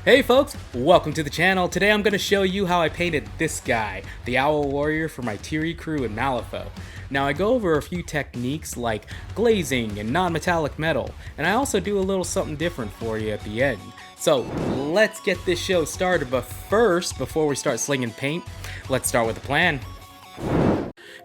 Hey folks, welcome to the channel. Today I'm going to show you how I painted this guy, the Aua Warrior for my Tiri crew in Malifaux. Now I go over a few techniques like glazing and non-metallic metal, and I also do a little something different for you at the end. So let's get this show started, but first, before we start slinging paint, let's start with the plan.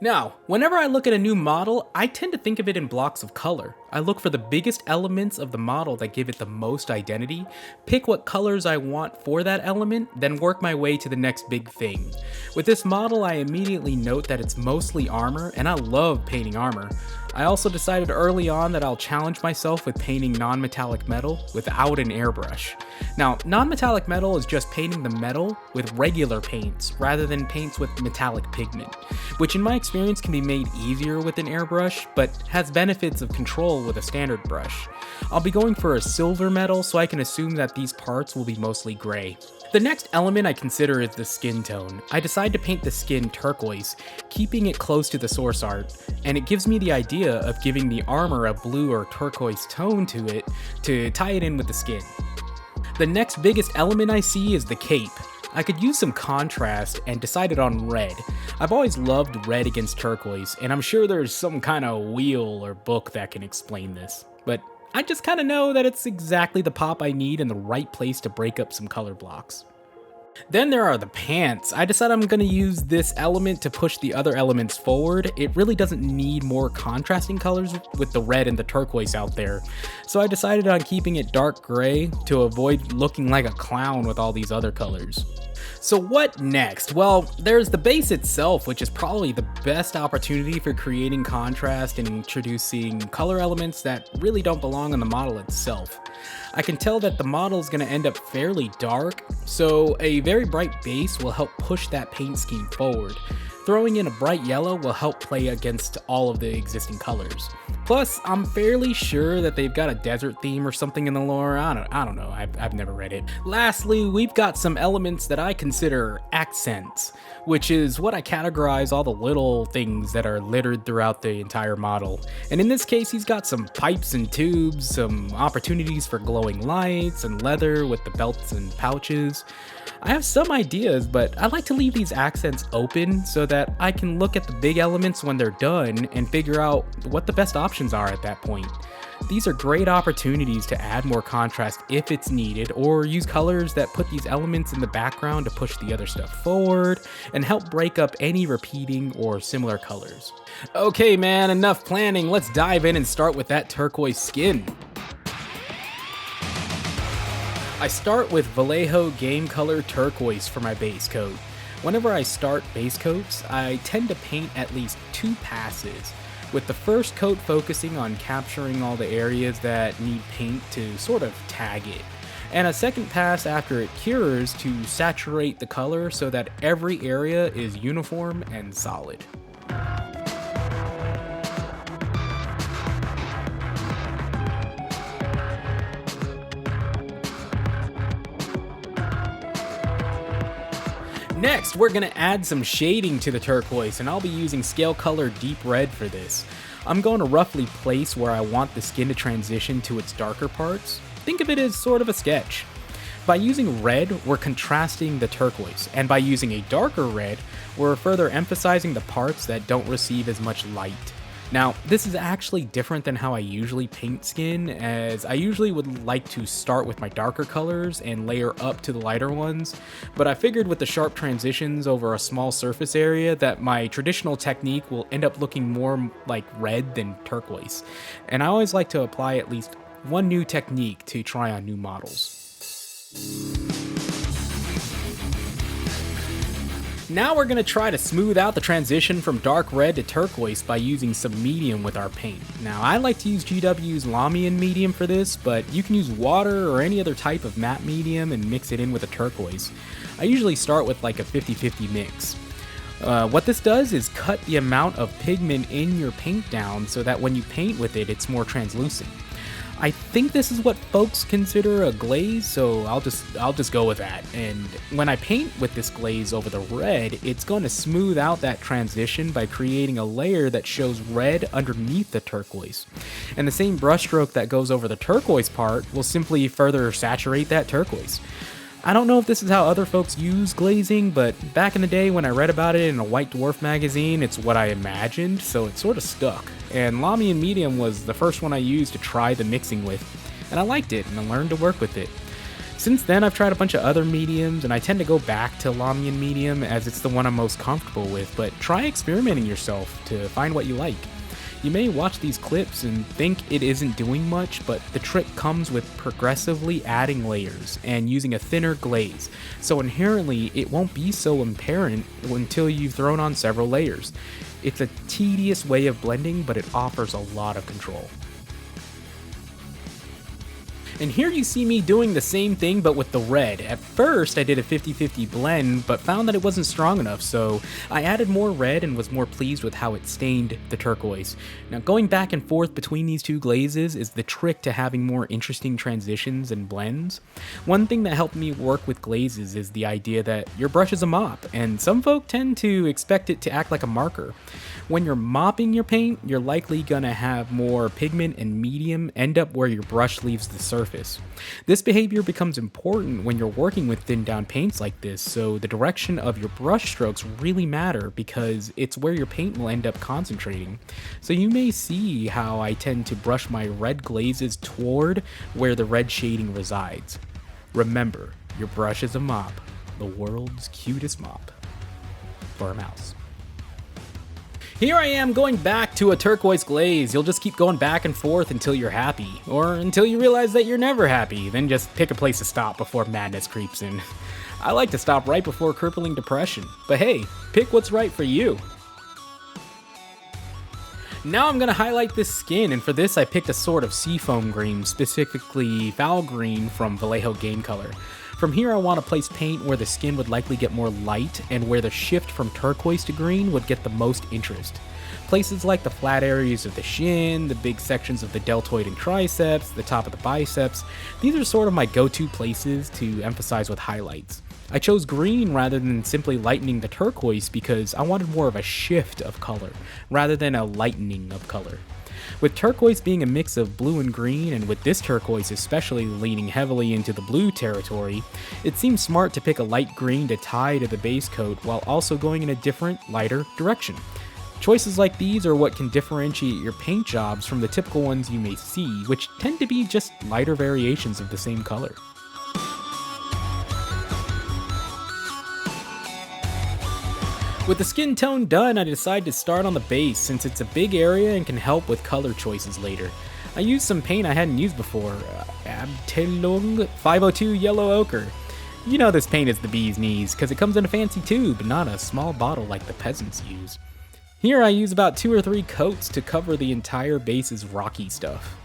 Now, whenever I look at a new model, I tend to think of it in blocks of color. I look for the biggest elements of the model that give it the most identity, pick what colors I want for that element, then work my way to the next big thing. With this model, I immediately note that it's mostly armor, and I love painting armor. I also decided early on that I'll challenge myself with painting non-metallic metal without an airbrush. Now, non-metallic metal is just painting the metal with regular paints rather than paints with metallic pigment, which in my experience can be made easier with an airbrush, but has benefits of control with a standard brush. I'll be going for a silver metal, so I can assume that these parts will be mostly gray. The next element I consider is the skin tone. I decide to paint the skin turquoise, keeping it close to the source art, and it gives me the idea of giving the armor a blue or turquoise tone to it to tie it in with the skin. The next biggest element I see is the cape. I could use some contrast and decided on red. I've always loved red against turquoise, and I'm sure there's some kind of wheel or book that can explain this, but I just kind of know that it's exactly the pop I need in the right place to break up some color blocks. Then there are the pants. I decided I'm going to use this element to push the other elements forward. It really doesn't need more contrasting colors with the red and the turquoise out there. So I decided on keeping it dark gray to avoid looking like a clown with all these other colors. So what next? Well, there's the base itself, which is probably the best opportunity for creating contrast and introducing color elements that really don't belong on the model itself. I can tell that the model is going to end up fairly dark, so a very bright base will help push that paint scheme forward. Throwing in a bright yellow will help play against all of the existing colors. Plus, I'm fairly sure that they've got a desert theme or something in the lore. I don't know, I've never read it. Lastly, we've got some elements that I consider accents, which is what I categorize all the little things that are littered throughout the entire model. And in this case, he's got some pipes and tubes, some opportunities for glowing lights, and leather with the belts and pouches. I have some ideas, but I like to leave these accents open so that I can look at the big elements when they're done and figure out what the best options are at that point. These are great opportunities to add more contrast if it's needed, or use colors that put these elements in the background to push the other stuff forward and help break up any repeating or similar colors. Okay man, enough planning, let's dive in and start with that turquoise skin. I start with Vallejo Game Color Turquoise for my base coat. Whenever I start base coats, I tend to paint at least 2 passes, with the first coat focusing on capturing all the areas that need paint to sort of tag it, and a second pass after it cures to saturate the color so that every area is uniform and solid. Next, we're going to add some shading to the turquoise, and I'll be using Scale Color Deep Red for this. I'm going to roughly place where I want the skin to transition to its darker parts. Think of it as sort of a sketch. By using red, we're contrasting the turquoise, and by using a darker red, we're further emphasizing the parts that don't receive as much light. Now, this is actually different than how I usually paint skin, as I usually would like to start with my darker colors and layer up to the lighter ones, but I figured with the sharp transitions over a small surface area that my traditional technique will end up looking more like red than turquoise, and I always like to apply at least one new technique to try on new models. Now we're going to try to smooth out the transition from dark red to turquoise by using some medium with our paint. Now I like to use GW's Lamian medium for this, but you can use water or any other type of matte medium and mix it in with a turquoise. I usually start with like a 50-50 mix. What this does is cut the amount of pigment in your paint down so that when you paint with it, it's more translucent. I think this is what folks consider a glaze, so I'll just go with that. And when I paint with this glaze over the red, it's going to smooth out that transition by creating a layer that shows red underneath the turquoise. And the same brushstroke that goes over the turquoise part will simply further saturate that turquoise. I don't know if this is how other folks use glazing, but back in the day when I read about it in a White Dwarf magazine, it's what I imagined, so it sort of stuck. And Lamian Medium was the first one I used to try the mixing with, and I liked it and I learned to work with it. Since then, I've tried a bunch of other mediums, and I tend to go back to Lamian Medium as it's the one I'm most comfortable with, but try experimenting yourself to find what you like. You may watch these clips and think it isn't doing much, but the trick comes with progressively adding layers and using a thinner glaze, so inherently it won't be so apparent until you've thrown on several layers. It's a tedious way of blending, but it offers a lot of control. And here you see me doing the same thing but with the red. At first I did a 50-50 blend but found that it wasn't strong enough, so I added more red and was more pleased with how it stained the turquoise. Now going back and forth between these two glazes is the trick to having more interesting transitions and blends. One thing that helped me work with glazes is the idea that your brush is a mop, and some folk tend to expect it to act like a marker. When you're mopping your paint, you're likely gonna have more pigment and medium end up where your brush leaves the surface. This behavior becomes important when you're working with thinned down paints like this, so the direction of your brush strokes really matter because it's where your paint will end up concentrating. So you may see how I tend to brush my red glazes toward where the red shading resides. Remember, your brush is a mop, the world's cutest mop for a mouse. Here I am going back to a turquoise glaze. You'll just keep going back and forth until you're happy, or until you realize that you're never happy, then just pick a place to stop before madness creeps in. I like to stop right before crippling depression, but hey, pick what's right for you. Now I'm going to highlight this skin, and for this I picked a sort of seafoam green, specifically foul green from Vallejo Game Color. From here I want to place paint where the skin would likely get more light and where the shift from turquoise to green would get the most interest. Places like the flat areas of the shin, the big sections of the deltoid and triceps, the top of the biceps, these are sort of my go-to places to emphasize with highlights. I chose green rather than simply lightening the turquoise because I wanted more of a shift of color rather than a lightening of color. With turquoise being a mix of blue and green, and with this turquoise especially leaning heavily into the blue territory, it seems smart to pick a light green to tie to the base coat while also going in a different, lighter direction. Choices like these are what can differentiate your paint jobs from the typical ones you may see, which tend to be just lighter variations of the same color. With the skin tone done, I decided to start on the base since it's a big area and can help with color choices later. I used some paint I hadn't used before, Abteilung 502 Yellow Ochre. You know this paint is the bee's knees because it comes in a fancy tube, not a small bottle like the peasants use. Here I use about 2 or 3 coats to cover the entire base's rocky stuff.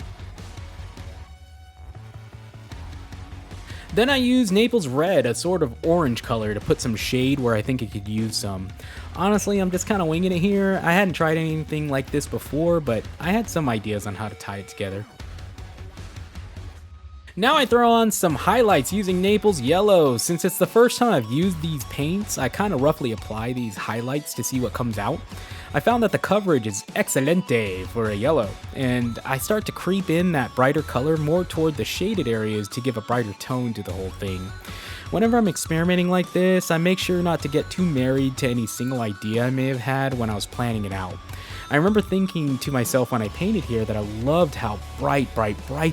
Then I use Naples Red, a sort of orange color, to put some shade where I think it could use some. Honestly, I'm just kind of winging it here. I hadn't tried anything like this before, but I had some ideas on how to tie it together. Now I throw on some highlights using Naples Yellow. Since it's the first time I've used these paints, I kind of roughly apply these highlights to see what comes out. I found that the coverage is excelente for a yellow, and I start to creep in that brighter color more toward the shaded areas to give a brighter tone to the whole thing. Whenever I'm experimenting like this, I make sure not to get too married to any single idea I may have had when I was planning it out. I remember thinking to myself when I painted here that I loved how bright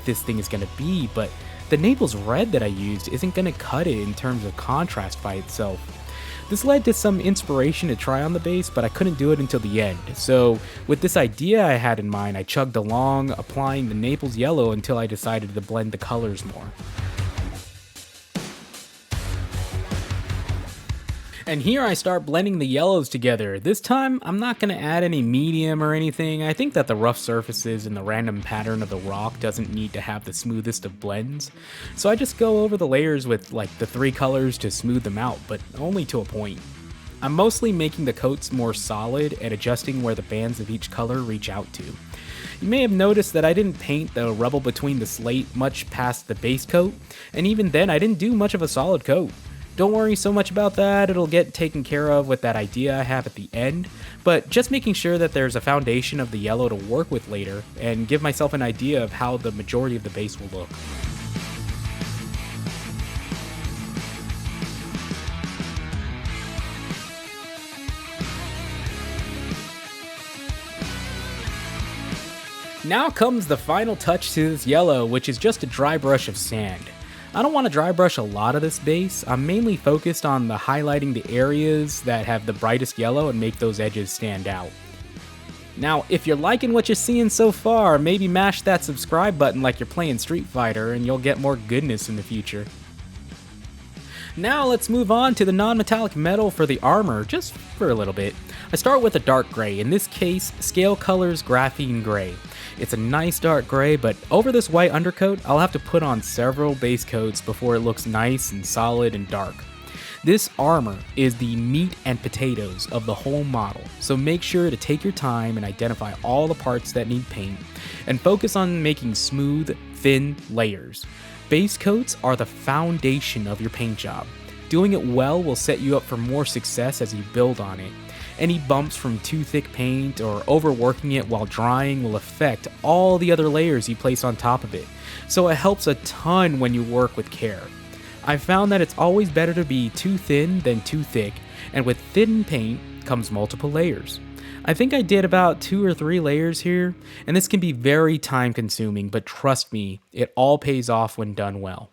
this thing is going to be, but the Naples Red that I used isn't going to cut it in terms of contrast by itself. This led to some inspiration to try on the base, but I couldn't do it until the end. So with this idea I had in mind, I chugged along, applying the Naples Yellow until I decided to blend the colors more. And here I start blending the yellows together. This time, I'm not going to add any medium or anything. I think that the rough surfaces and the random pattern of the rock doesn't need to have the smoothest of blends. So I just go over the layers with like the 3 colors to smooth them out, but only to a point. I'm mostly making the coats more solid and adjusting where the bands of each color reach out to. You may have noticed that I didn't paint the rubble between the slate much past the base coat, and even then I didn't do much of a solid coat. Don't worry so much about that, it'll get taken care of with that idea I have at the end, but just making sure that there's a foundation of the yellow to work with later, and give myself an idea of how the majority of the base will look. Now comes the final touch to this yellow, which is just a dry brush of sand. I don't want to dry brush a lot of this base. I'm mainly focused on the highlighting the areas that have the brightest yellow and make those edges stand out. Now, if you're liking what you're seeing so far, maybe mash that subscribe button like you're playing Street Fighter and you'll get more goodness in the future. Now let's move on to the non-metallic metal for the armor, just for a little bit. I start with a dark gray, in this case, Scale Colors Graphene Gray. It's a nice dark gray, but over this white undercoat, I'll have to put on several base coats before it looks nice and solid and dark. This armor is the meat and potatoes of the whole model, so make sure to take your time and identify all the parts that need paint, and focus on making smooth, thin layers. Base coats are the foundation of your paint job. Doing it well will set you up for more success as you build on it. Any bumps from too thick paint or overworking it while drying will affect all the other layers you place on top of it, so it helps a ton when you work with care. I've found that it's always better to be too thin than too thick, and with thin paint comes multiple layers. I think I did about 2 or 3 layers here, and this can be very time consuming, but trust me, it all pays off when done well.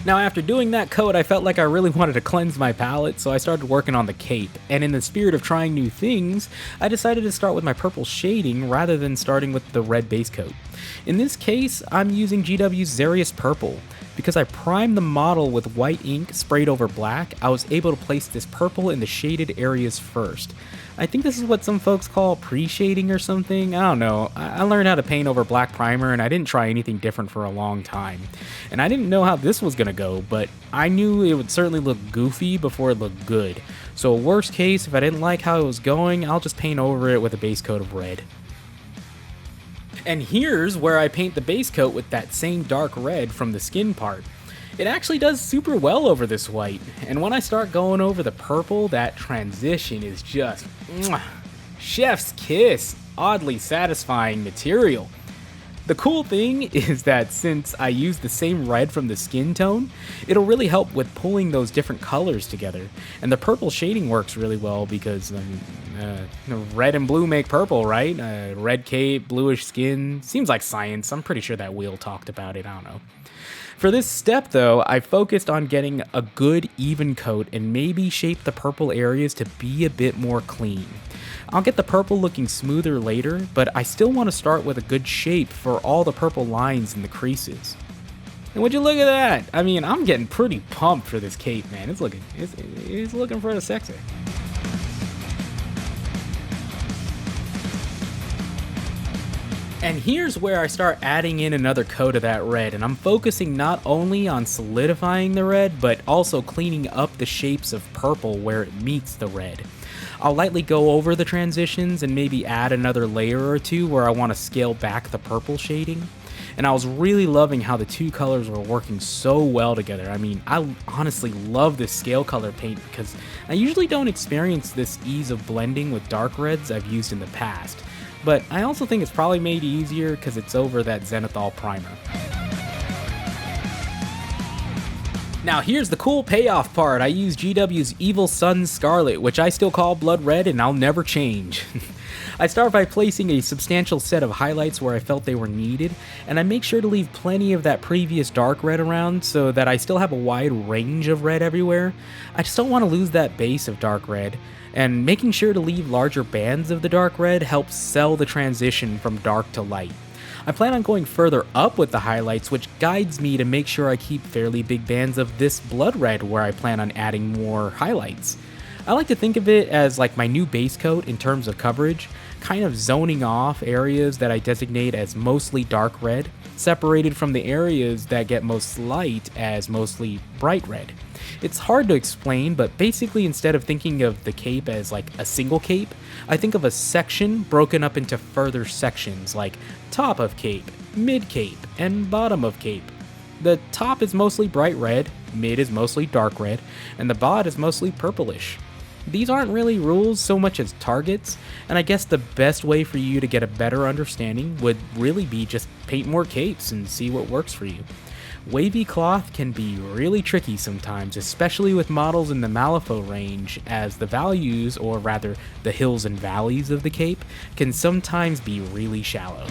Now after doing that coat, I felt like I really wanted to cleanse my palette, so I started working on the cape, and in the spirit of trying new things, I decided to start with my purple shading rather than starting with the red base coat. In this case, I'm using GW's Xarius Purple. Because I primed the model with white ink sprayed over black, I was able to place this purple in the shaded areas first. I think this is what some folks call pre-shading or something, I don't know. I learned how to paint over black primer and I didn't try anything different for a long time. And I didn't know how this was gonna go, but I knew it would certainly look goofy before it looked good. So worst case, if I didn't like how it was going, I'll just paint over it with a base coat of red. And here's where I paint the base coat with that same dark red from the skin part. It actually does super well over this white, and when I start going over the purple, that transition is just chef's kiss, oddly satisfying material. The cool thing is that since I use the same red from the skin tone, it'll really help with pulling those different colors together. And the purple shading works really well because red and blue make purple, right? Red cape, bluish skin, seems like science. I'm pretty sure that wheel talked about it, I don't know. For this step though, I focused on getting a good even coat and maybe shape the purple areas to be a bit more clean. I'll get the purple looking smoother later, but I still want to start with a good shape for all the purple lines in the creases. And would you look at that? I mean, I'm getting pretty pumped for this cape, man. It's looking for the sexy. And here's where I start adding in another coat of that red, and I'm focusing not only on solidifying the red, but also cleaning up the shapes of purple where it meets the red. I'll lightly go over the transitions and maybe add another layer or two where I want to scale back the purple shading. And I was really loving how the two colors were working so well together. I mean, I honestly love this scale color paint because I usually don't experience this ease of blending with dark reds I've used in the past. But I also think it's probably made easier because it's over that Zenithal primer. Now here's the cool payoff part. I use GW's Evil Sun Scarlet, which I still call Blood Red and I'll never change. I start by placing a substantial set of highlights where I felt they were needed, and I make sure to leave plenty of that previous dark red around so that I still have a wide range of red everywhere. I just don't want to lose that base of dark red, and making sure to leave larger bands of the dark red helps sell the transition from dark to light. I plan on going further up with the highlights, which guides me to make sure I keep fairly big bands of this blood red where I plan on adding more highlights. I like to think of it as like my new base coat in terms of coverage, kind of zoning off areas that I designate as mostly dark red, separated from the areas that get most light as mostly bright red. It's hard to explain, but basically instead of thinking of the cape as like a single cape, I think of a section broken up into further sections like top of cape, mid cape, and bottom of cape. The top is mostly bright red, mid is mostly dark red, and the bot is mostly purplish. These aren't really rules so much as targets, and I guess the best way for you to get a better understanding would really be just paint more capes and see what works for you. Wavy cloth can be really tricky sometimes, especially with models in the Malifaux range, as the values, or rather the hills and valleys of the cape, can sometimes be really shallow.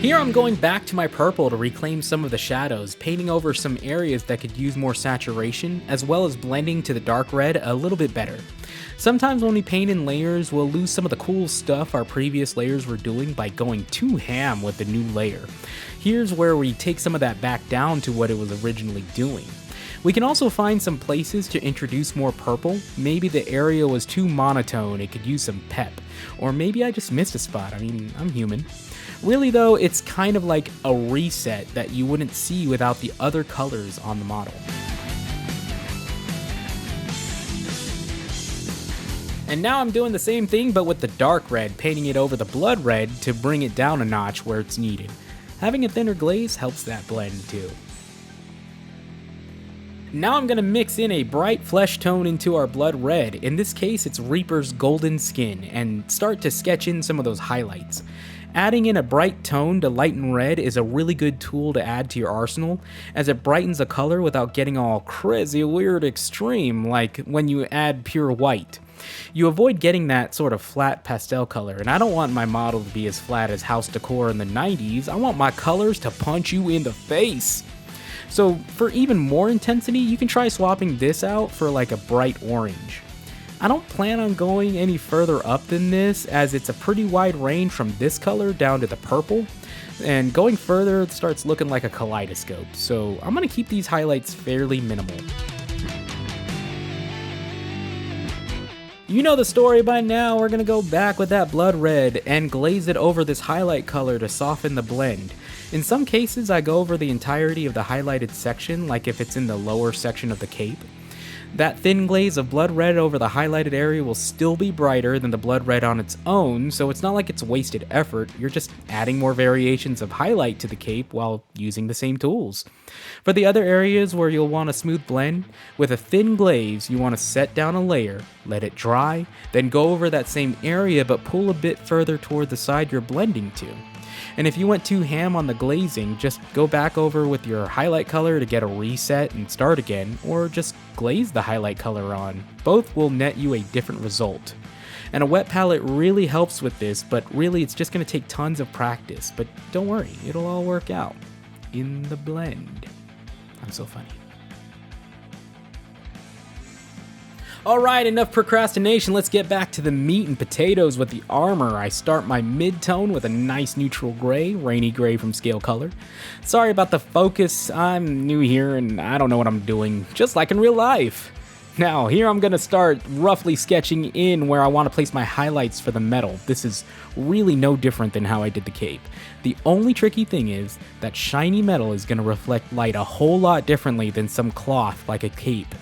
Here I'm going back to my purple to reclaim some of the shadows, painting over some areas that could use more saturation, as well as blending to the dark red a little bit better. Sometimes when we paint in layers, we'll lose some of the cool stuff our previous layers were doing by going too ham with the new layer. Here's where we take some of that back down to what it was originally doing. We can also find some places to introduce more purple. Maybe the area was too monotone, it could use some pep. Or maybe I just missed a spot, I mean, I'm human. Really though, it's kind of like a reset that you wouldn't see without the other colors on the model. And now I'm doing the same thing but with the dark red, painting it over the blood red to bring it down a notch where it's needed. Having a thinner glaze helps that blend too. Now I'm going to mix in a bright flesh tone into our blood red, in this case it's Reaper's golden skin, and start to sketch in some of those highlights. Adding in a bright tone to lighten red is a really good tool to add to your arsenal, as it brightens a color without getting all crazy weird extreme like when you add pure white. You avoid getting that sort of flat pastel color, and I don't want my model to be as flat as house decor in the 90s, I want my colors to punch you in the face. So for even more intensity, you can try swapping this out for like a bright orange. I don't plan on going any further up than this, as it's a pretty wide range from this color down to the purple, and going further it starts looking like a kaleidoscope, so I'm going to keep these highlights fairly minimal. You know the story by now, we're going to go back with that blood red and glaze it over this highlight color to soften the blend. In some cases I go over the entirety of the highlighted section, like if it's in the lower section of the cape. That thin glaze of blood red over the highlighted area will still be brighter than the blood red on its own, so it's not like it's wasted effort, you're just adding more variations of highlight to the cape while using the same tools. For the other areas where you'll want a smooth blend, with a thin glaze you want to set down a layer, let it dry, then go over that same area but pull a bit further toward the side you're blending to. And if you went too ham on the glazing, just go back over with your highlight color to get a reset and start again, or just glaze the highlight color on. Both will net you a different result. And a wet palette really helps with this, but really it's just going to take tons of practice. But don't worry, it'll all work out in the blend. I'm so funny. Alright, enough procrastination, let's get back to the meat and potatoes with the armor. I start my mid-tone with a nice neutral gray, rainy gray from Scale Color. Sorry about the focus, I'm new here and I don't know what I'm doing, just like in real life. Now, here I'm going to start roughly sketching in where I want to place my highlights for the metal. This is really no different than how I did the cape. The only tricky thing is that shiny metal is going to reflect light a whole lot differently than some cloth like a cape.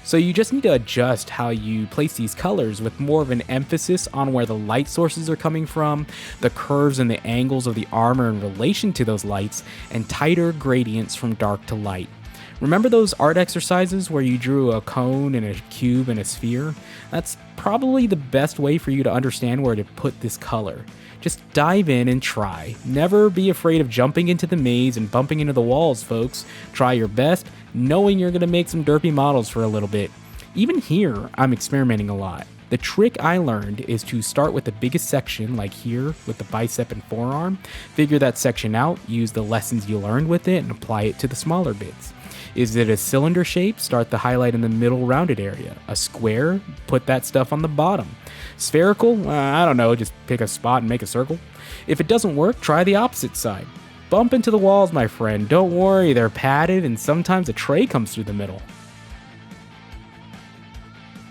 So you just need to adjust how you place these colors with more of an emphasis on where the light sources are coming from, the curves and the angles of the armor in relation to those lights, and tighter gradients from dark to light. Remember those art exercises where you drew a cone and a cube and a sphere? That's probably the best way for you to understand where to put this color. Just dive in and try. Never be afraid of jumping into the maze and bumping into the walls, folks. Try your best, knowing you're going to make some derpy models for a little bit. Even here, I'm experimenting a lot. The trick I learned is to start with the biggest section, like here with the bicep and forearm, figure that section out, use the lessons you learned with it, and apply it to the smaller bits. Is it a cylinder shape? Start the highlight in the middle rounded area. A square? Put that stuff on the bottom. Spherical? I don't know, just pick a spot and make a circle. If it doesn't work, try the opposite side. Bump into the walls, my friend. Don't worry, they're padded and sometimes a tray comes through the middle.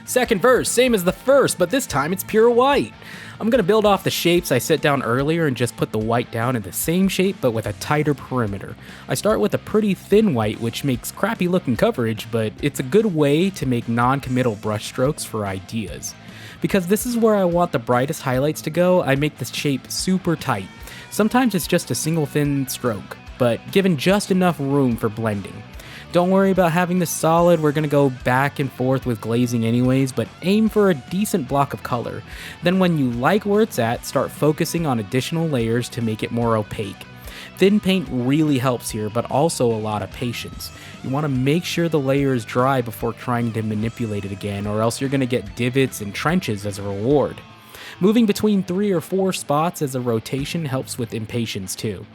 Second verse, same as the first, but this time it's pure white. I'm going to build off the shapes I set down earlier and just put the white down in the same shape but with a tighter perimeter. I start with a pretty thin white, which makes crappy looking coverage, but it's a good way to make non-committal brush strokes for ideas. Because this is where I want the brightest highlights to go, I make the shape super tight. Sometimes it's just a single thin stroke, but given just enough room for blending. Don't worry about having this solid, we're going to go back and forth with glazing anyways, but aim for a decent block of color. Then when you like where it's at, start focusing on additional layers to make it more opaque. Thin paint really helps here, but also a lot of patience. You want to make sure the layer is dry before trying to manipulate it again, or else you're going to get divots and trenches as a reward. Moving between 3 or 4 spots as a rotation helps with impatience too.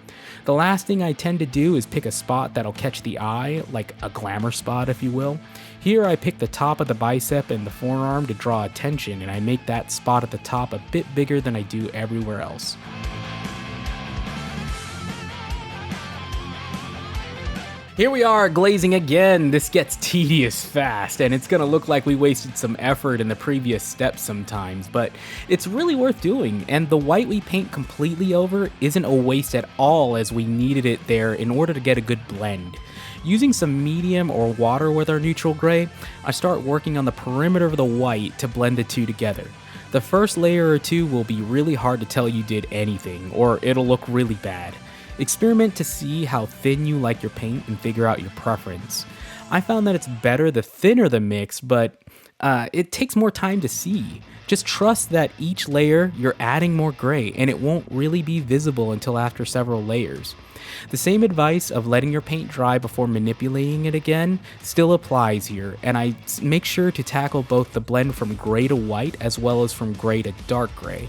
The last thing I tend to do is pick a spot that'll catch the eye, like a glamour spot if you will. Here I pick the top of the bicep and the forearm to draw attention, and I make that spot at the top a bit bigger than I do everywhere else. Here we are glazing again. This gets tedious fast, and it's gonna look like we wasted some effort in the previous steps sometimes, but it's really worth doing, and the white we paint completely over isn't a waste at all, as we needed it there in order to get a good blend. Using some medium or water with our neutral gray, I start working on the perimeter of the white to blend the two together. The first layer or two will be really hard to tell you did anything, or it'll look really bad. Experiment to see how thin you like your paint and figure out your preference. I found that it's better the thinner the mix, but it takes more time to see. Just trust that each layer you're adding more gray, and it won't really be visible until after several layers. The same advice of letting your paint dry before manipulating it again still applies here, and I make sure to tackle both the blend from gray to white as well as from gray to dark gray.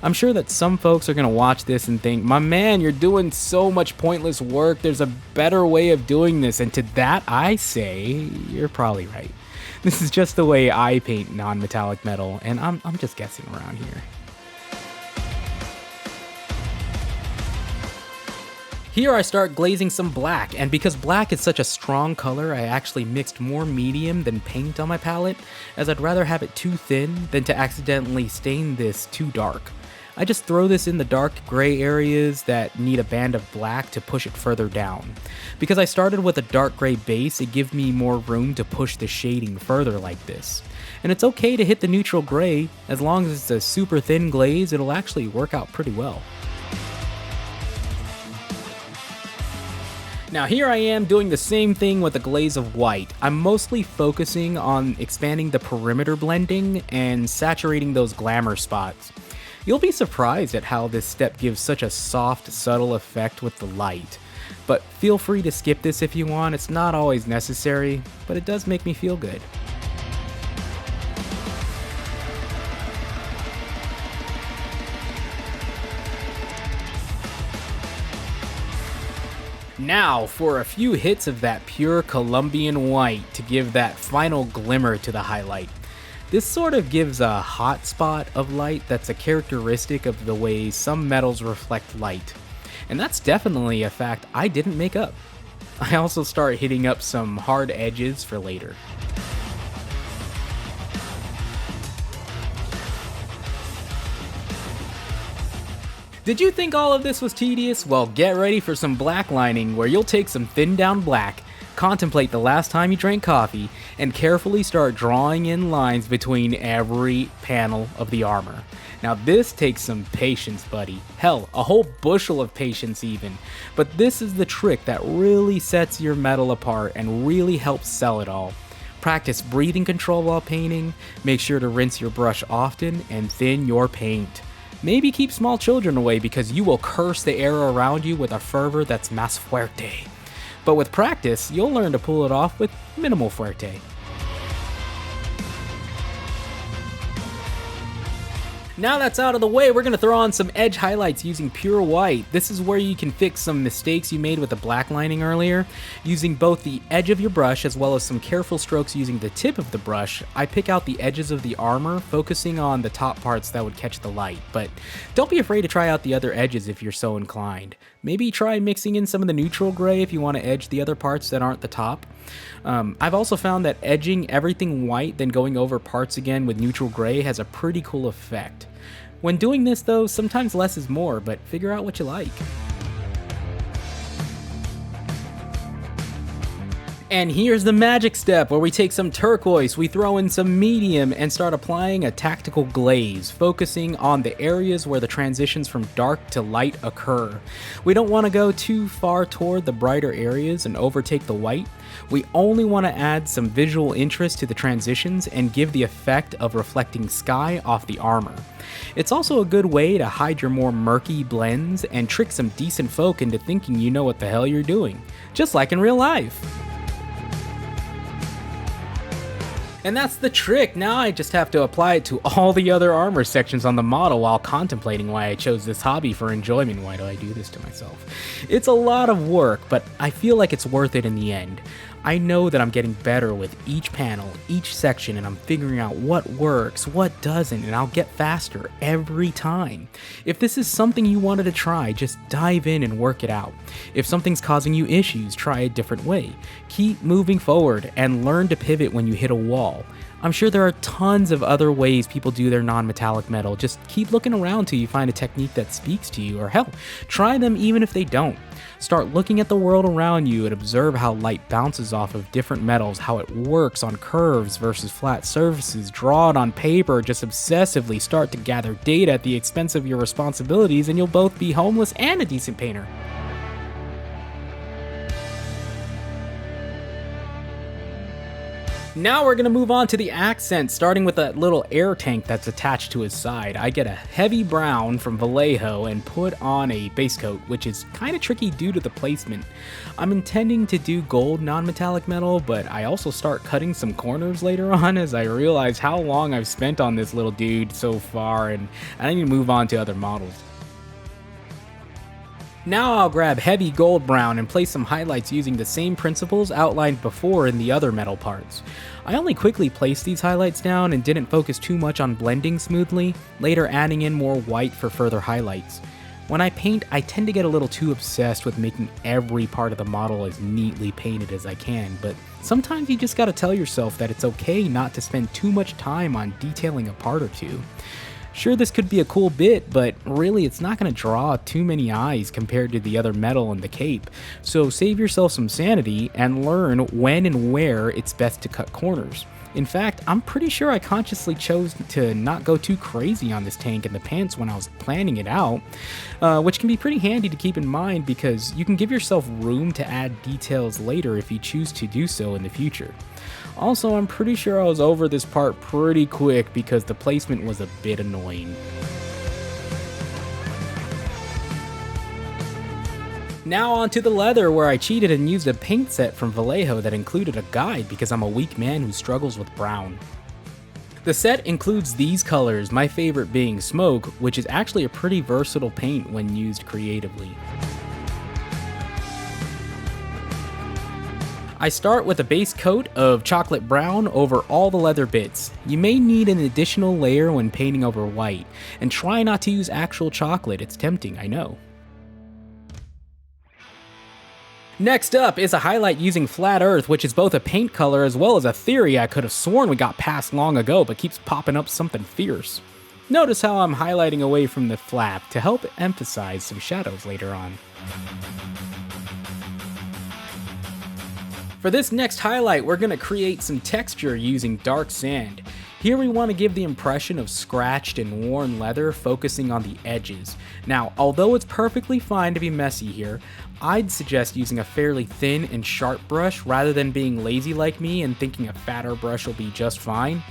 I'm sure that some folks are going to watch this and think, my man, you're doing so much pointless work, there's a better way of doing this, and to that I say, you're probably right. This is just the way I paint non-metallic metal, and I'm just guessing around here. Here I start glazing some black, and because black is such a strong color, I actually mixed more medium than paint on my palette, as I'd rather have it too thin than to accidentally stain this too dark. I just throw this in the dark gray areas that need a band of black to push it further down. Because I started with a dark gray base, it gives me more room to push the shading further like this. And it's okay to hit the neutral gray, as long as it's a super thin glaze, it'll actually work out pretty well. Now here I am doing the same thing with a glaze of white. I'm mostly focusing on expanding the perimeter blending and saturating those glamour spots. You'll be surprised at how this step gives such a soft, subtle effect with the light. But feel free to skip this if you want, it's not always necessary, but it does make me feel good. Now for a few hits of that pure Colombian white to give that final glimmer to the highlight. This sort of gives a hot spot of light that's a characteristic of the way some metals reflect light. And that's definitely a fact I didn't make up. I also start hitting up some hard edges for later. Did you think all of this was tedious? Well, get ready for some black lining where you'll take some thinned down black, contemplate the last time you drank coffee, and carefully start drawing in lines between every panel of the armor. Now this takes some patience, buddy. Hell, a whole bushel of patience even. But this is the trick that really sets your metal apart and really helps sell it all. Practice breathing control while painting, make sure to rinse your brush often, and thin your paint. Maybe keep small children away because you will curse the air around you with a fervor that's más fuerte. But with practice, you'll learn to pull it off with minimal fuerte. Now that's out of the way, we're going to throw on some edge highlights using pure white. This is where you can fix some mistakes you made with the black lining earlier. Using both the edge of your brush as well as some careful strokes using the tip of the brush, I pick out the edges of the armor, focusing on the top parts that would catch the light. But don't be afraid to try out the other edges if you're so inclined. Maybe try mixing in some of the neutral gray if you want to edge the other parts that aren't the top. I've also found that edging everything white then going over parts again with neutral gray has a pretty cool effect. When doing this though, sometimes less is more, but figure out what you like. And here's the magic step where we take some turquoise, we throw in some medium, and start applying a tactical glaze, focusing on the areas where the transitions from dark to light occur. We don't want to go too far toward the brighter areas and overtake the white. We only want to add some visual interest to the transitions and give the effect of reflecting sky off the armor. It's also a good way to hide your more murky blends and trick some decent folk into thinking you know what the hell you're doing, just like in real life. And that's the trick. Now I just have to apply it to all the other armor sections on the model while contemplating why I chose this hobby for enjoyment. Why do I do this to myself? It's a lot of work, but I feel like it's worth it in the end. I know that I'm getting better with each panel, each section, and I'm figuring out what works, what doesn't, and I'll get faster every time. If this is something you wanted to try, just dive in and work it out. If something's causing you issues, try a different way. Keep moving forward and learn to pivot when you hit a wall. I'm sure there are tons of other ways people do their non-metallic metal. Just keep looking around till you find a technique that speaks to you, or hell, try them even if they don't. Start looking at the world around you and observe how light bounces off of different metals, how it works on curves versus flat surfaces. Draw it on paper, just obsessively start to gather data at the expense of your responsibilities, and you'll both be homeless and a decent painter. Now we're going to move on to the accents, starting with that little air tank that's attached to his side. I get a heavy brown from Malifaux and put on a base coat, which is kind of tricky due to the placement. I'm intending to do gold non-metallic metal, but I also start cutting some corners later on as I realize how long I've spent on this little dude so far, and I need to move on to other models. Now I'll grab heavy gold brown and place some highlights using the same principles outlined before in the other metal parts. I only quickly placed these highlights down and didn't focus too much on blending smoothly, later adding in more white for further highlights. When I paint, I tend to get a little too obsessed with making every part of the model as neatly painted as I can, but sometimes you just gotta tell yourself that it's okay not to spend too much time on detailing a part or two. Sure, this could be a cool bit, but really it's not going to draw too many eyes compared to the other metal and the cape, so save yourself some sanity and learn when and where it's best to cut corners. In fact, I'm pretty sure I consciously chose to not go too crazy on this tank and the pants when I was planning it out, which can be pretty handy to keep in mind because you can give yourself room to add details later if you choose to do so in the future. Also, I'm pretty sure I was over this part pretty quick because the placement was a bit annoying. Now onto the leather, where I cheated and used a paint set from Vallejo that included a guide because I'm a weak man who struggles with brown. The set includes these colors, my favorite being Smoke, which is actually a pretty versatile paint when used creatively. I start with a base coat of chocolate brown over all the leather bits. You may need an additional layer when painting over white, and try not to use actual chocolate, it's tempting, I know. Next up is a highlight using Flat Earth, which is both a paint color as well as a theory I could have sworn we got past long ago but keeps popping up something fierce. Notice how I'm highlighting away from the flap to help emphasize some shadows later on. For this next highlight, we're going to create some texture using dark sand. Here we want to give the impression of scratched and worn leather, focusing on the edges. Now, although it's perfectly fine to be messy here, I'd suggest using a fairly thin and sharp brush rather than being lazy like me and thinking a fatter brush will be just fine.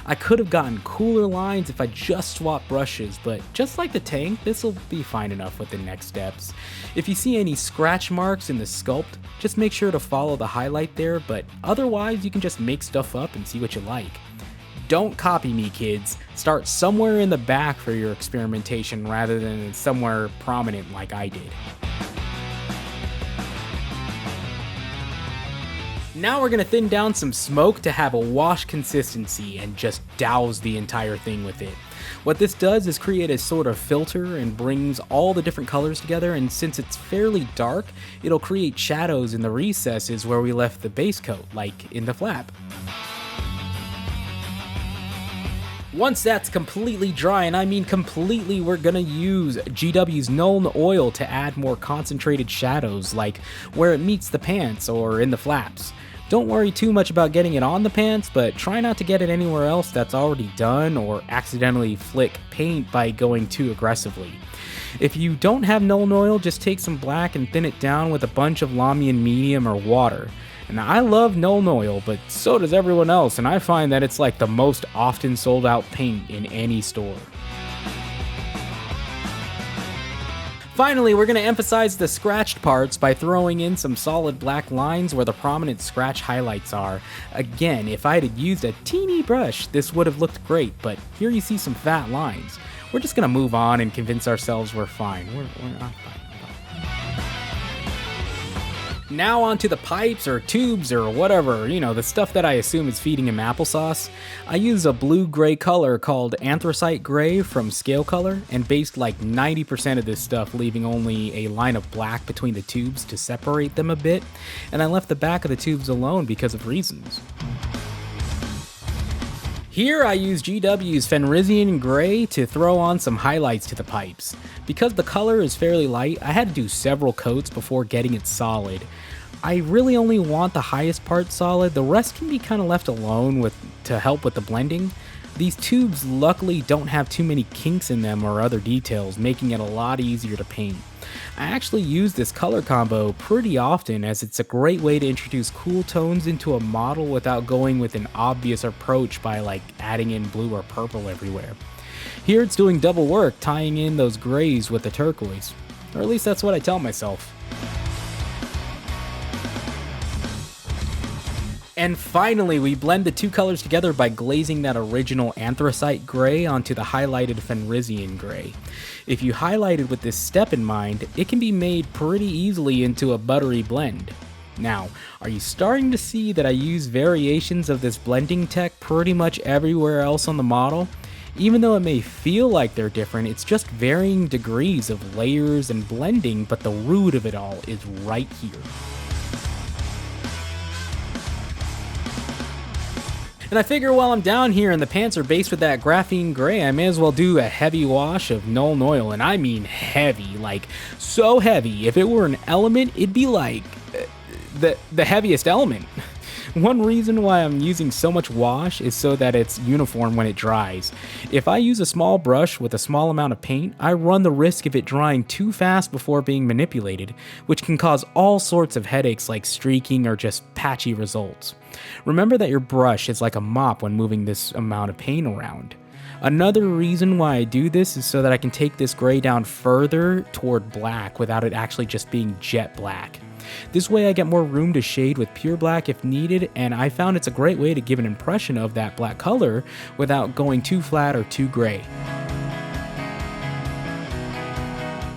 I could have gotten cooler lines if I just swapped brushes, but just like the tank, this will be fine enough with the next steps. If you see any scratch marks in the sculpt, just make sure to follow the highlight there, but otherwise you can just make stuff up and see what you like. Don't copy me, kids. Start somewhere in the back for your experimentation rather than somewhere prominent like I did. Now we're going to thin down some smoke to have a wash consistency and just douse the entire thing with it. What this does is create a sort of filter and brings all the different colors together, and since it's fairly dark, it'll create shadows in the recesses where we left the base coat, like in the flap. Once that's completely dry, and I mean completely, we're gonna use GW's Nuln Oil to add more concentrated shadows, like where it meets the pants or in the flaps. Don't worry too much about getting it on the pants, but try not to get it anywhere else that's already done or accidentally flick paint by going too aggressively. If you don't have Nuln Oil, just take some black and thin it down with a bunch of Lamian Medium or water. And I love Nuln Oil, but so does everyone else, and I find that it's like the most often sold out paint in any store. Finally, we're going to emphasize the scratched parts by throwing in some solid black lines where the prominent scratch highlights are. Again, if I had used a teeny brush, this would have looked great, but here you see some fat lines. We're just going to move on and convince ourselves we're fine. We're not fine. Now onto the pipes or tubes or whatever, the stuff that I assume is feeding him applesauce. I use a blue-gray color called Anthracite Gray from Scale Color and based like 90% of this stuff, leaving only a line of black between the tubes to separate them a bit, and I left the back of the tubes alone because of reasons. Here I use GW's Fenrisian Gray to throw on some highlights to the pipes. Because the color is fairly light, I had to do several coats before getting it solid. I really only want the highest part solid, the rest can be kind of left alone to help with the blending. These tubes luckily don't have too many kinks in them or other details, making it a lot easier to paint. I actually use this color combo pretty often as it's a great way to introduce cool tones into a model without going with an obvious approach by like adding in blue or purple everywhere. Here it's doing double work, tying in those grays with the turquoise. Or at least that's what I tell myself. And finally, we blend the two colors together by glazing that original Anthracite Gray onto the highlighted Fenrisian Gray. If you highlight it with this step in mind, it can be made pretty easily into a buttery blend. Now, are you starting to see that I use variations of this blending tech pretty much everywhere else on the model? Even though it may feel like they're different, it's just varying degrees of layers and blending, but the root of it all is right here. And I figure while I'm down here and the pants are based with that graphene gray, I may as well do a heavy wash of Nuln Oil, and I mean heavy, like so heavy. If it were an element, it'd be like the heaviest element. One reason why I'm using so much wash is so that it's uniform when it dries. If I use a small brush with a small amount of paint, I run the risk of it drying too fast before being manipulated, which can cause all sorts of headaches like streaking or just patchy results. Remember that your brush is like a mop when moving this amount of paint around. Another reason why I do this is so that I can take this gray down further toward black without it actually just being jet black. This way I get more room to shade with pure black if needed, and I found it's a great way to give an impression of that black color without going too flat or too gray.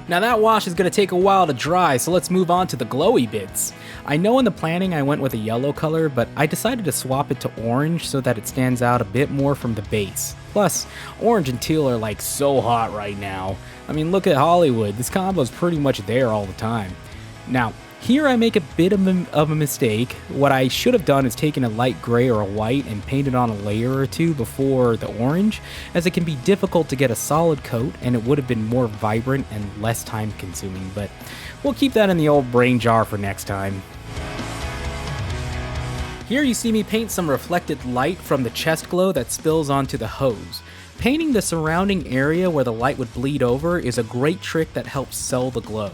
Now that wash is going to take a while to dry, so let's move on to the glowy bits. I know in the planning I went with a yellow color, but I decided to swap it to orange so that it stands out a bit more from the base. Plus, orange and teal are like so hot right now. I mean, look at Hollywood, this combo is pretty much there all the time. Now, here I make a bit of a mistake. What I should have done is taken a light gray or a white and painted on a layer or two before the orange, as it can be difficult to get a solid coat and it would have been more vibrant and less time consuming, but we'll keep that in the old brain jar for next time. Here you see me paint some reflected light from the chest glow that spills onto the hose. Painting the surrounding area where the light would bleed over is a great trick that helps sell the glow.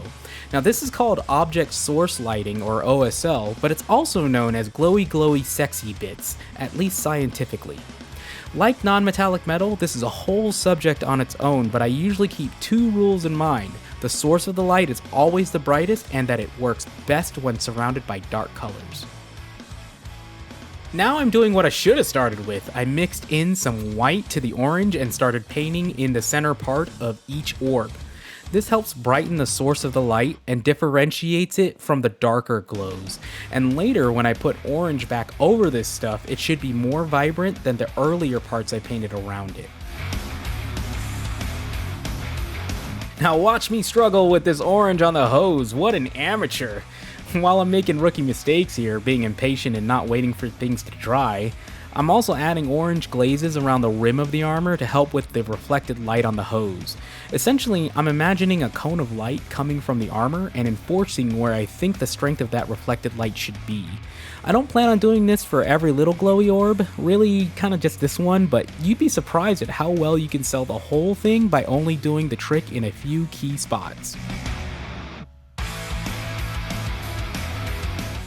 Now this is called Object Source Lighting, or OSL, but it's also known as glowy sexy bits, at least scientifically. Like non-metallic metal, this is a whole subject on its own, but I usually keep two rules in mind. The source of the light is always the brightest, and that it works best when surrounded by dark colors. Now I'm doing what I should have started with. I mixed in some white to the orange and started painting in the center part of each orb. This helps brighten the source of the light and differentiates it from the darker glows. And later, when I put orange back over this stuff, it should be more vibrant than the earlier parts I painted around it. Now watch me struggle with this orange on the hose. What an amateur. While I'm making rookie mistakes here, being impatient and not waiting for things to dry, I'm also adding orange glazes around the rim of the armor to help with the reflected light on the hose. Essentially, I'm imagining a cone of light coming from the armor and enforcing where I think the strength of that reflected light should be. I don't plan on doing this for every little glowy orb, really kinda just this one, but you'd be surprised at how well you can sell the whole thing by only doing the trick in a few key spots.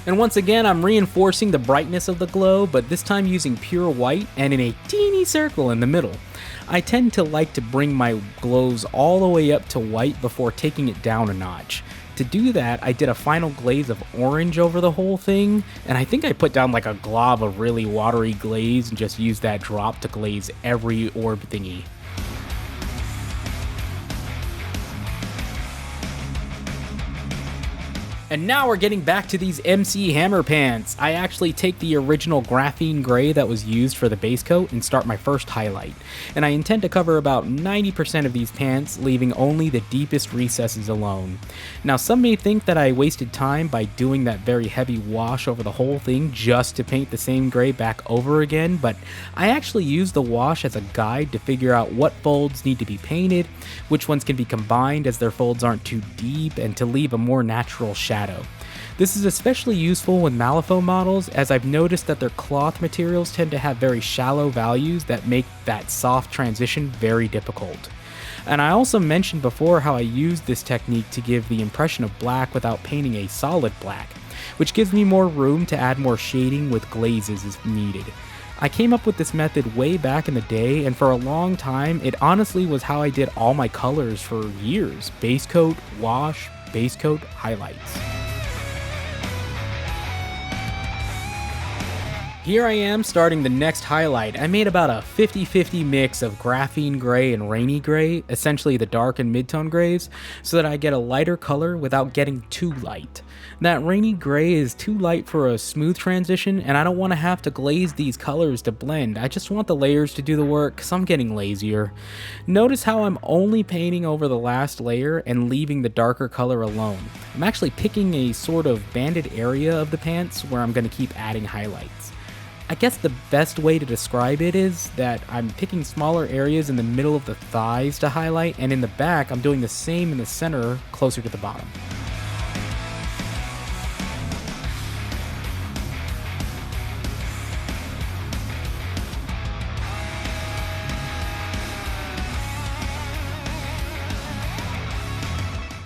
And once again, I'm reinforcing the brightness of the glow, but this time using pure white and in a teeny circle in the middle. I tend to like to bring my glows all the way up to white before taking it down a notch. To do that, I did a final glaze of orange over the whole thing, and I think I put down like a glob of really watery glaze and just used that drop to glaze every orb thingy. And now we're getting back to these MC Hammer pants. I actually take the original graphene gray that was used for the base coat and start my first highlight. And I intend to cover about 90% of these pants, leaving only the deepest recesses alone. Now some may think that I wasted time by doing that very heavy wash over the whole thing just to paint the same gray back over again, but I actually used the wash as a guide to figure out what folds need to be painted, which ones can be combined as their folds aren't too deep, and to leave a more natural shadow. This is especially useful with Malifaux models, as I've noticed that their cloth materials tend to have very shallow values that make that soft transition very difficult. And I also mentioned before how I used this technique to give the impression of black without painting a solid black, which gives me more room to add more shading with glazes if needed. I came up with this method way back in the day, and for a long time, it honestly was how I did all my colors for years: base coat, wash, base coat, highlights. Here I am starting the next highlight. I made about a 50-50 mix of graphene gray and rainy gray, essentially the dark and mid-tone grays, so that I get a lighter color without getting too light. That rainy gray is too light for a smooth transition, and I don't want to have to glaze these colors to blend. I just want the layers to do the work, because I'm getting lazier. Notice how I'm only painting over the last layer and leaving the darker color alone. I'm actually picking a sort of banded area of the pants where I'm going to keep adding highlights. I guess the best way to describe it is that I'm picking smaller areas in the middle of the thighs to highlight, and in the back I'm doing the same in the center closer to the bottom.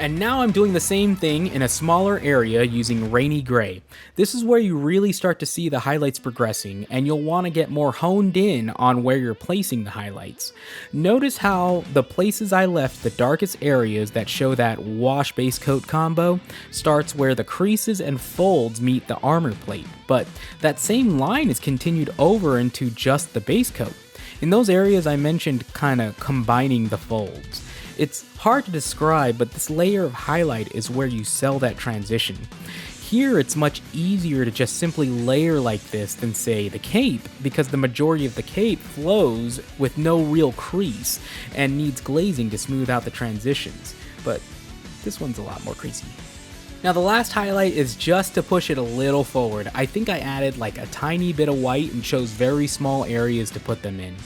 And now I'm doing the same thing in a smaller area using rainy gray. This is where you really start to see the highlights progressing, and you'll want to get more honed in on where you're placing the highlights. Notice how the places I left the darkest areas that show that wash base coat combo starts where the creases and folds meet the armor plate, but that same line is continued over into just the base coat. In those areas I mentioned kinda combining the folds. It's hard to describe, but this layer of highlight is where you sell that transition. Here it's much easier to just simply layer like this than say the cape, because the majority of the cape flows with no real crease and needs glazing to smooth out the transitions, but this one's a lot more creasy. Now the last highlight is just to push it a little forward. I think I added like a tiny bit of white and chose very small areas to put them in.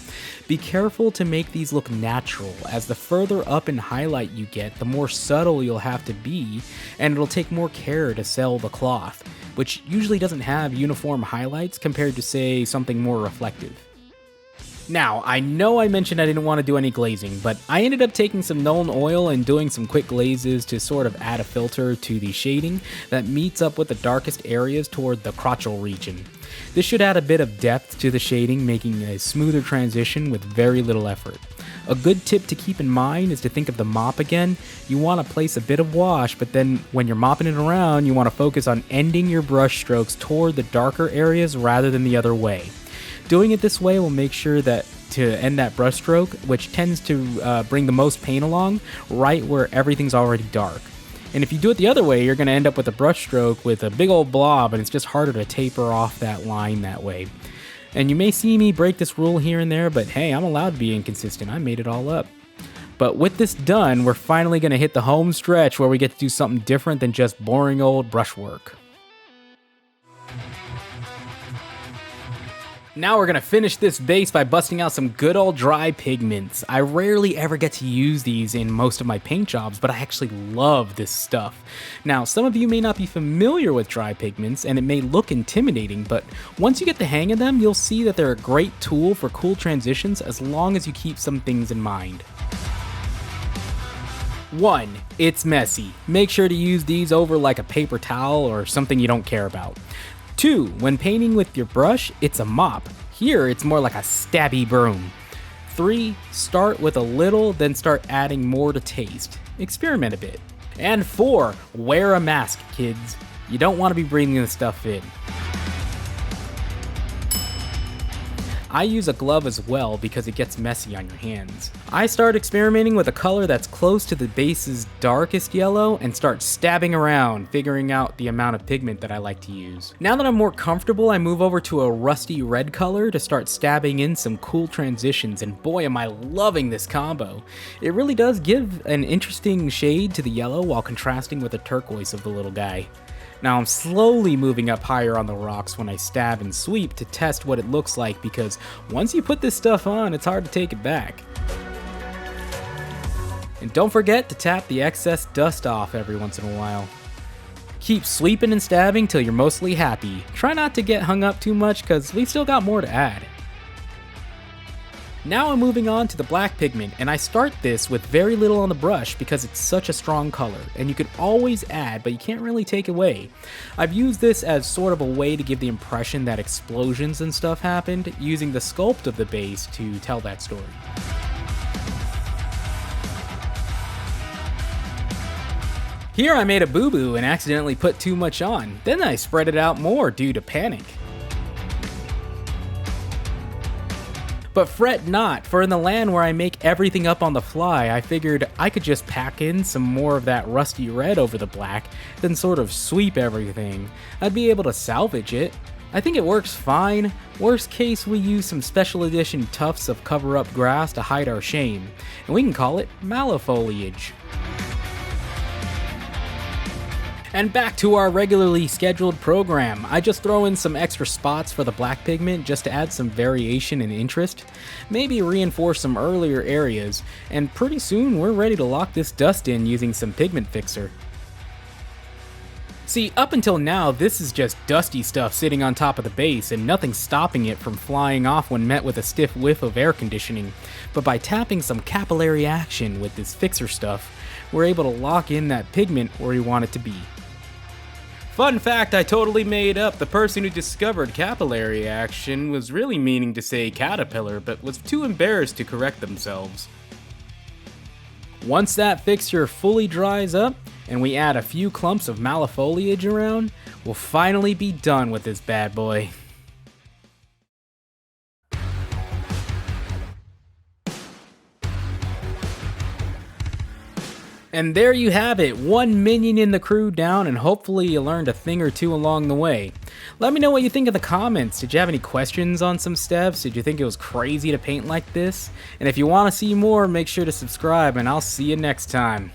Be careful to make these look natural, as the further up in highlight you get, the more subtle you'll have to be, and it'll take more care to sell the cloth, which usually doesn't have uniform highlights compared to, say, something more reflective. Now, I know I mentioned I didn't want to do any glazing, but I ended up taking some Nuln oil and doing some quick glazes to sort of add a filter to the shading that meets up with the darkest areas toward the crotchal region. This should add a bit of depth to the shading, making a smoother transition with very little effort. A good tip to keep in mind is to think of the mop again. You want to place a bit of wash, but then when you're mopping it around, you want to focus on ending your brush strokes toward the darker areas rather than the other way. Doing it this way will make sure that to end that brush stroke, which tends to bring the most paint along, right where everything's already dark. And if you do it the other way, you're going to end up with a brush stroke with a big old blob, and it's just harder to taper off that line that way. And you may see me break this rule here and there, but hey, I'm allowed to be inconsistent. I made it all up. But with this done, we're finally going to hit the home stretch where we get to do something different than just boring old brushwork. Now we're gonna finish this base by busting out some good old dry pigments. I rarely ever get to use these in most of my paint jobs, but I actually love this stuff. Now, some of you may not be familiar with dry pigments, and it may look intimidating, but once you get the hang of them, you'll see that they're a great tool for cool transitions as long as you keep some things in mind. 1. It's messy. Make sure to use these over like a paper towel or something you don't care about. 2. When painting with your brush, it's a mop. Here, it's more like a stabby broom. 3. Start with a little, then start adding more to taste. Experiment a bit. And 4. Wear a mask, kids. You don't want to be breathing this stuff in. I use a glove as well because it gets messy on your hands. I start experimenting with a color that's close to the base's darkest yellow and start stabbing around, figuring out the amount of pigment that I like to use. Now that I'm more comfortable, I move over to a rusty red color to start stabbing in some cool transitions, and boy am I loving this combo. It really does give an interesting shade to the yellow while contrasting with the turquoise of the little guy. Now I'm slowly moving up higher on the rocks when I stab and sweep to test what it looks like, because once you put this stuff on, it's hard to take it back. And don't forget to tap the excess dust off every once in a while. Keep sweeping and stabbing till you're mostly happy. Try not to get hung up too much because we've still got more to add. Now I'm moving on to the black pigment, and I start this with very little on the brush because it's such a strong color, and you can always add, but you can't really take away. I've used this as sort of a way to give the impression that explosions and stuff happened, using the sculpt of the base to tell that story. Here I made a boo-boo and accidentally put too much on, then I spread it out more due to panic. But fret not, for in the land where I make everything up on the fly, I figured I could just pack in some more of that rusty red over the black, then sort of sweep everything. I'd be able to salvage it. I think it works fine. Worst case, we use some special edition tufts of cover-up grass to hide our shame, and we can call it Malifaux. And back to our regularly scheduled program. I just throw in some extra spots for the black pigment just to add some variation and interest, maybe reinforce some earlier areas, and pretty soon we're ready to lock this dust in using some pigment fixer. See, up until now, this is just dusty stuff sitting on top of the base and nothing stopping it from flying off when met with a stiff whiff of air conditioning. But by tapping some capillary action with this fixer stuff, we're able to lock in that pigment where we want it to be. Fun fact I totally made up. The person who discovered capillary action was really meaning to say caterpillar, but was too embarrassed to correct themselves. Once that fixture fully dries up, and we add a few clumps of malifoliage around, we'll finally be done with this bad boy. And there you have it, one minion in the crew down, and hopefully you learned a thing or two along the way. Let me know what you think in the comments. Did you have any questions on some steps? Did you think it was crazy to paint like this? And if you want to see more, make sure to subscribe, and I'll see you next time.